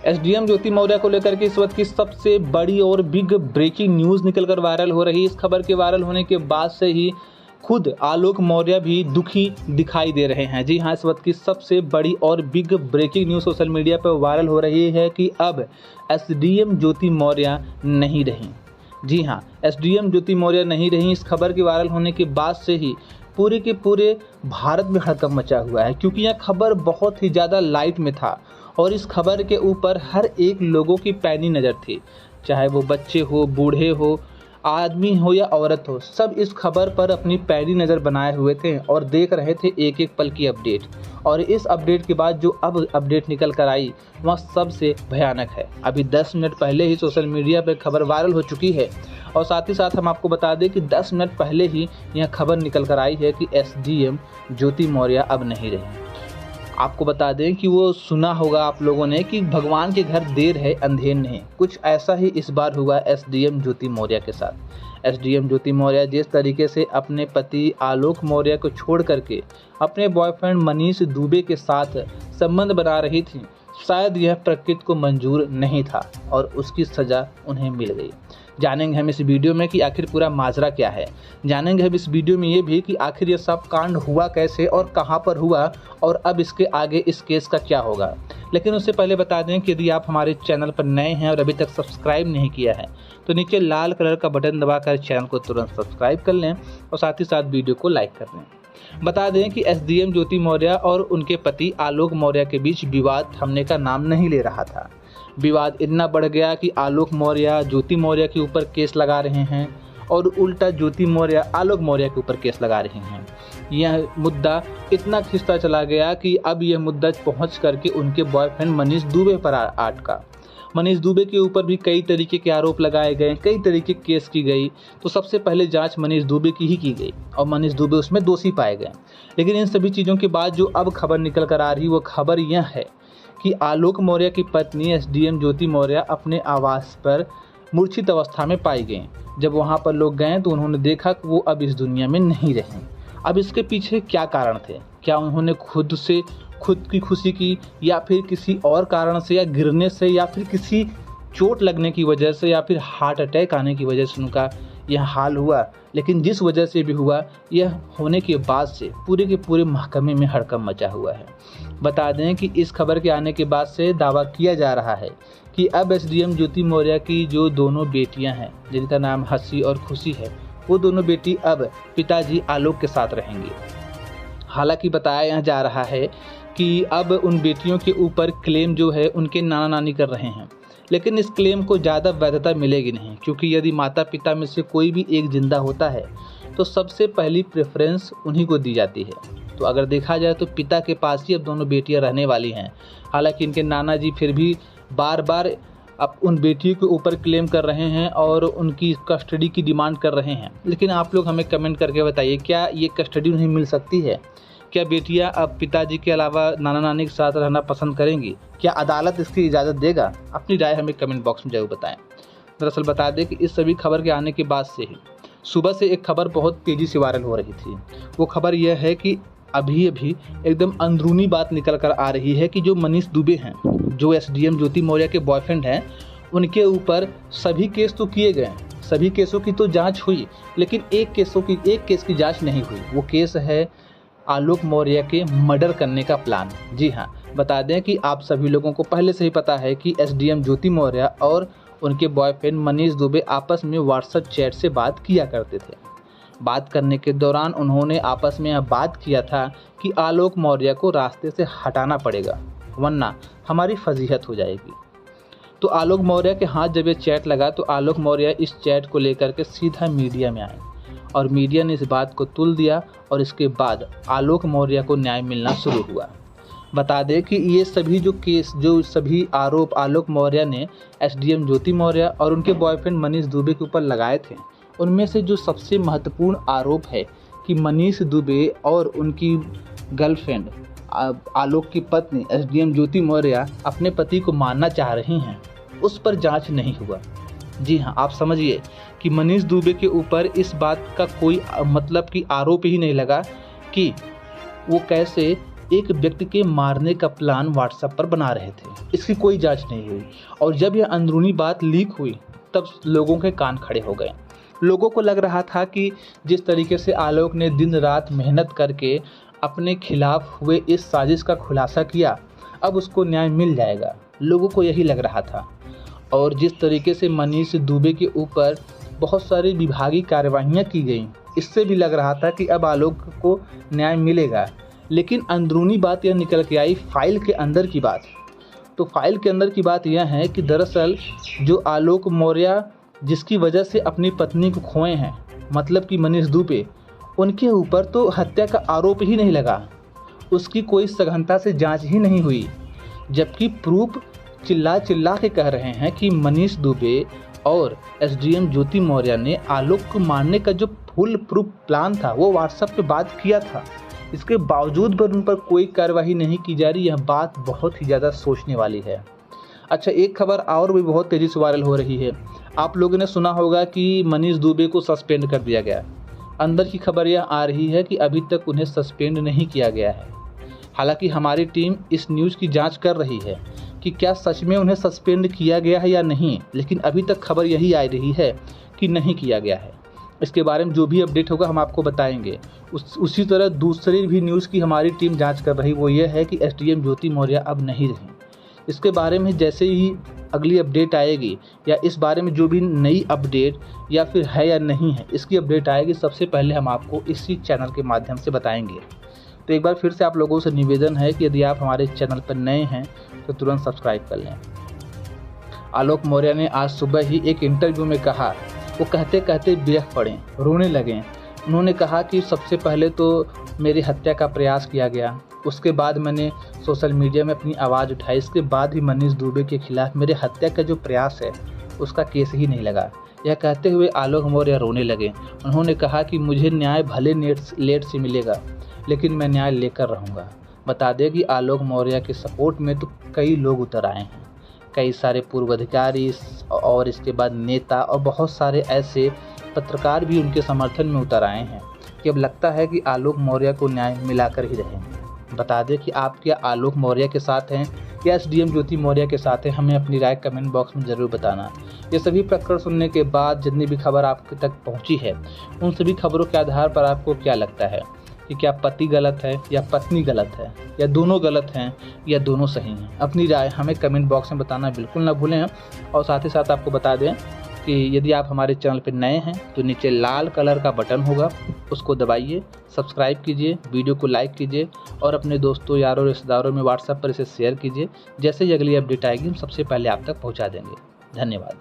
SDM ज्योति मौर्य को लेकर के इस वक्त की सबसे बड़ी और बिग ब्रेकिंग न्यूज़ निकलकर वायरल हो रही है। इस खबर के वायरल होने के बाद से ही खुद आलोक मौर्य भी दुखी दिखाई दे रहे हैं। जी हाँ, इस वक्त की सबसे बड़ी और big breaking news social media पर वायरल हो रही है कि अब एसडीएम ज्योति मौर्य नहीं रही। जी हाँ, एसडीएम ज्योति मौर्य नहीं रही। इस खबर के वायरल होने के बाद से ही पूरे के पूरे भारत में हड़कंप मचा हुआ है, क्योंकि यह खबर बहुत ही ज़्यादा लाइट में था और इस खबर के ऊपर हर एक लोगों की पैनी नज़र थी, चाहे वो बच्चे हो, बूढ़े हो, आदमी हो या औरत हो, सब इस खबर पर अपनी पैनी नज़र बनाए हुए थे और देख रहे थे एक एक पल की अपडेट। और इस अपडेट के बाद जो अब अपडेट निकल कर आई वह सबसे भयानक है। अभी 10 मिनट पहले ही सोशल मीडिया पर खबर वायरल हो चुकी है और साथ ही साथ हम आपको बता दें कि 10 मिनट पहले ही यह खबर निकल कर आई है कि एसडीएम ज्योति मौर्य अब नहीं रही। आपको बता दें कि वो सुना होगा आप लोगों ने कि भगवान के घर देर है अंधेर नहीं, कुछ ऐसा ही इस बार हुआ एसडीएम ज्योति मौर्य के साथ। एसडीएम ज्योति मौर्य जिस तरीके से अपने पति आलोक मौर्य को छोड़ करके अपने बॉयफ्रेंड मनीष दुबे के साथ संबंध बना रही थी, शायद यह प्रकृति को मंजूर नहीं था और उसकी सज़ा उन्हें मिल गई। जानेंगे हम इस वीडियो में कि आखिर पूरा माजरा क्या है। जानेंगे हम इस वीडियो में ये भी कि आखिर ये सब कांड हुआ कैसे और कहां पर हुआ और अब इसके आगे इस केस का क्या होगा। लेकिन उससे पहले बता दें कि यदि आप हमारे चैनल पर नए हैं और अभी तक सब्सक्राइब नहीं किया है तो नीचे लाल कलर का बटन दबाकर चैनल को तुरंत सब्सक्राइब कर लें और साथ ही साथ वीडियो को लाइक कर लें। बता दें कि एसडीएम ज्योति मौर्य और उनके पति आलोक मौर्य के बीच विवाद थमने का नाम नहीं ले रहा था। विवाद इतना बढ़ गया कि आलोक मौर्य ज्योति मौर्य के ऊपर केस लगा रहे हैं और उल्टा ज्योति मौर्य आलोक मौर्य के ऊपर केस लगा रहे हैं। यह मुद्दा इतना खिंचता चला गया कि अब यह मुद्दा पहुंच करके उनके बॉयफ्रेंड मनीष दुबे पर अटका। मनीष दुबे के ऊपर भी कई तरीके के आरोप लगाए गए, कई तरीके के केस की गई। तो सबसे पहले जांच मनीष दुबे की ही की गई और मनीष दुबे उसमें दोषी पाए गए। लेकिन इन सभी चीज़ों के बाद जो अब खबर निकल कर आ रही वो खबर यह है कि आलोक मौर्य की पत्नी एसडीएम ज्योति मौर्य अपने आवास पर मूर्छित अवस्था में पाई गई। जब वहां पर लोग गए तो उन्होंने देखा कि वो अब इस दुनिया में नहीं रहे। अब इसके पीछे क्या कारण थे? क्या उन्होंने खुद की खुशी की या फिर किसी और कारण से, या गिरने से, या फिर किसी चोट लगने की वजह से, या फिर हार्ट अटैक आने की वजह से उनका यह हाल हुआ? लेकिन जिस वजह से भी हुआ, यह होने के बाद से पूरे के पूरे महकमे में हड़कंप मचा हुआ है। बता दें कि इस खबर के आने के बाद से दावा किया जा रहा है कि अब एसडीएम ज्योति मौर्य की जो दोनों बेटियां हैं, जिनका नाम हंसी और खुशी है, वो दोनों बेटी अब पिताजी आलोक के साथ रहेंगी। हालांकि बताया यह जा रहा है कि अब उन बेटियों के ऊपर क्लेम जो है उनके नाना नानी कर रहे हैं, लेकिन इस क्लेम को ज़्यादा वैधता मिलेगी नहीं, क्योंकि यदि माता पिता में से कोई भी एक जिंदा होता है तो सबसे पहली प्रेफरेंस उन्हीं को दी जाती है। तो अगर देखा जाए तो पिता के पास ही अब दोनों बेटियां रहने वाली हैं। हालांकि इनके नाना जी फिर भी बार बार अब उन बेटियों के ऊपर क्लेम कर रहे हैं और उनकी कस्टडी की डिमांड कर रहे हैं। लेकिन आप लोग हमें कमेंट करके बताइए, क्या ये कस्टडी उन्हें मिल सकती है? क्या बेटियां अब पिताजी के अलावा नाना नानी के साथ रहना पसंद करेंगी? क्या अदालत इसकी इजाज़त देगा? अपनी राय हमें कमेंट बॉक्स में जरूर बताएं। दरअसल बता दें कि इस सभी खबर के आने के बाद से ही सुबह से एक खबर बहुत तेज़ी से वायरल हो रही थी। वो खबर यह है कि अभी एकदम अंदरूनी बात निकल कर आ रही है कि जो मनीष दुबे हैं, जो एसडीएम ज्योति मौर्य के बॉयफ्रेंड हैं, उनके ऊपर सभी केस तो किए गए, सभी केसों की तो जाँच हुई, लेकिन एक केस की जाँच नहीं हुई। वो केस है आलोक मौर्य के मर्डर करने का प्लान। जी हाँ, बता दें कि आप सभी लोगों को पहले से ही पता है कि एसडीएम ज्योति मौर्य और उनके बॉयफ्रेंड मनीष दुबे आपस में व्हाट्सएप चैट से बात किया करते थे। बात करने के दौरान उन्होंने आपस में यह बात किया था कि आलोक मौर्य को रास्ते से हटाना पड़ेगा, वरना हमारी फजीहत हो जाएगी। तो आलोक मौर्य के हाथ जब ये चैट लगा तो आलोक मौर्य इस चैट को लेकर के सीधा मीडिया में आए और मीडिया ने इस बात को तुल दिया और इसके बाद आलोक मौर्य को न्याय मिलना शुरू हुआ। बता दें कि ये सभी जो सभी आरोप आलोक मौर्य ने एसडीएम ज्योति मौर्य और उनके बॉयफ्रेंड मनीष दुबे के ऊपर लगाए थे, उनमें से जो सबसे महत्वपूर्ण आरोप है कि मनीष दुबे और उनकी गर्लफ्रेंड आलोक की पत्नी एसडीएम ज्योति मौर्य अपने पति को मारना चाह रही हैं, उस पर जांच नहीं हुआ। जी हाँ, आप समझिए कि मनीष दुबे के ऊपर इस बात का कोई मतलब कि आरोप ही नहीं लगा कि वो कैसे एक व्यक्ति के मारने का प्लान व्हाट्सएप पर बना रहे थे। इसकी कोई जांच नहीं हुई और जब यह अंदरूनी बात लीक हुई तब लोगों के कान खड़े हो गए। लोगों को लग रहा था कि जिस तरीके से आलोक ने दिन रात मेहनत करके अपने खिलाफ हुए इस साजिश का खुलासा किया, अब उसको न्याय मिल जाएगा। लोगों को यही लग रहा था। और जिस तरीके से मनीष दुबे के ऊपर बहुत सारी विभागीय कार्यवाहियाँ की गई, इससे भी लग रहा था कि अब आलोक को न्याय मिलेगा। लेकिन अंदरूनी बात यह निकल के आई, फाइल के अंदर की बात। तो फाइल के अंदर की बात यह है कि दरअसल जो आलोक मौर्य जिसकी वजह से अपनी पत्नी को खोए हैं, मतलब कि मनीष दुबे, उनके ऊपर तो हत्या का आरोप ही नहीं लगा। उसकी कोई सघनता से जांच ही नहीं हुई, जबकि प्रूफ चिल्ला चिल्ला के कह रहे हैं कि मनीष दुबे और एसडीएम ज्योति मौर्य ने आलोक को मारने का जो फुल प्रूफ प्लान था वो व्हाट्सएप पे बात किया था। इसके बावजूद भी उन पर कोई कार्रवाई नहीं की जा रही। यह बात बहुत ही ज़्यादा सोचने वाली है। अच्छा, एक खबर और भी बहुत तेज़ी से वायरल हो रही है। आप लोगों ने सुना होगा कि मनीष दुबे को सस्पेंड कर दिया गया। अंदर की खबर यह आ रही है कि अभी तक उन्हें सस्पेंड नहीं किया गया है। हालांकि हमारी टीम इस न्यूज़ की जांच कर रही है कि क्या सच में उन्हें सस्पेंड किया गया है या नहीं, लेकिन अभी तक खबर यही आ रही है कि नहीं किया गया है। इसके बारे में जो भी अपडेट होगा हम आपको बताएंगे। उसी तरह दूसरी भी न्यूज़ की हमारी टीम जांच कर रही, वो ये है कि एसडीएम ज्योति मौर्य अब नहीं रही। इसके बारे में जैसे ही अगली अपडेट आएगी या इस बारे में जो भी नई अपडेट या फिर है या नहीं है, इसकी अपडेट आएगी, सबसे पहले हम आपको इसी चैनल के माध्यम से बताएंगे। तो एक बार फिर से आप लोगों से निवेदन है कि यदि आप हमारे चैनल पर नए हैं तो तुरंत सब्सक्राइब कर लें। आलोक मौर्य ने आज सुबह ही एक इंटरव्यू में कहा, वो कहते कहते बिलख पड़े, रोने लगे। उन्होंने कहा कि सबसे पहले तो मेरी हत्या का प्रयास किया गया, उसके बाद मैंने सोशल मीडिया में अपनी आवाज़ उठाई, इसके बाद ही मनीष दुबे के खिलाफ मेरे हत्या का जो प्रयास है उसका केस ही नहीं लगा। यह कहते हुए आलोक मौर्य रोने लगे। उन्होंने कहा कि मुझे न्याय भले लेट से मिलेगा, लेकिन मैं न्याय लेकर रहूँगा। बता दें कि आलोक मौर्य के सपोर्ट में तो कई लोग उतर आए हैं, कई सारे पूर्व अधिकारी और इसके बाद नेता और बहुत सारे ऐसे पत्रकार भी उनके समर्थन में उतर आए हैं कि अब लगता है कि आलोक मौर्य को न्याय मिलाकर ही रहेंगे। बता दें कि आप क्या आलोक मौर्य के साथ हैं या एसडीएम ज्योति मौर्य के साथ हैं, हमें अपनी राय कमेंट बॉक्स में ज़रूर बताना। ये सभी प्रकरण सुनने के बाद जितनी भी खबर आपके तक पहुंची है, उन सभी खबरों के आधार पर आपको क्या लगता है कि क्या पति गलत है या पत्नी गलत है या दोनों गलत हैं या दोनों सही हैं? अपनी राय हमें कमेंट बॉक्स में बताना बिल्कुल ना भूलें। और साथ ही साथ आपको बता दें कि यदि आप हमारे चैनल पर नए हैं तो नीचे लाल कलर का बटन होगा, उसको दबाइए, सब्सक्राइब कीजिए, वीडियो को लाइक कीजिए और अपने दोस्तों, यारों, रिश्तेदारों में व्हाट्सएप पर इसे शेयर कीजिए। जैसे ही अगली अपडेट आएगी हम सबसे पहले आप तक पहुंचा देंगे। धन्यवाद।